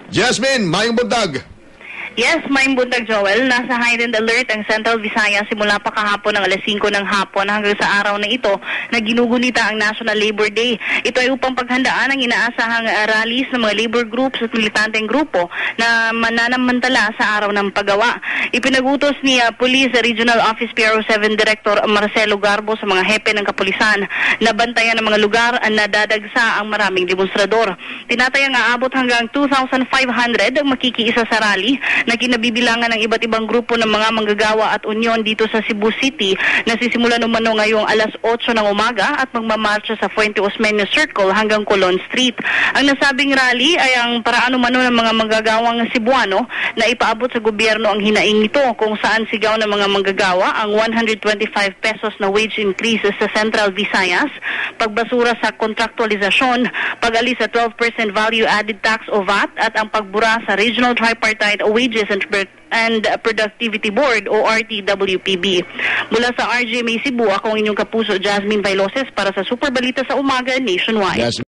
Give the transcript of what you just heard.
Jasmine, mayong bundag. Yes, Maing Bundag Joel, nasa heightened alert ang Central Visayas simula pa kahapon ng alas 5 ng hapon hanggang sa araw na ito na ginugunita ang National Labor Day. Ito ay upang paghandaan ang inaasahang rallies ng mga labor groups at militanteng grupo na mananamantala sa araw ng paggawa. Ipinagutos ni Police Regional Office PRO 7 Director Marcelo Garbo sa mga hepe ng kapulisan na bantayan ng mga lugar na dadagsa ang maraming demonstrador. Tinatayang aabot hanggang 2,500 ang makikiisa sa rally na kinabibilangan ng iba't ibang grupo ng mga manggagawa at unyon dito sa Cebu City na sisimulan umano ngayong alas 8 ng umaga at magmamarcha sa Fuente Osmeño Circle hanggang Colon Street. Ang nasabing rally ay ang paraan umano ng mga manggagawang Cebuano na ipaabot sa gobyerno ang hinaing nito kung saan sigaw ng mga manggagawa ang 125 pesos na wage increase sa Central Visayas, pagbasura sa kontraktualisasyon, pag-alis sa 12% value added tax o VAT at ang pagbura sa Regional Tripartite Wages and Productivity Board o RTWPB. Mula sa RGMA Cebu, ako ang inyong kapuso Jasmine Bailoses para sa Super Balita sa Umaga Nationwide.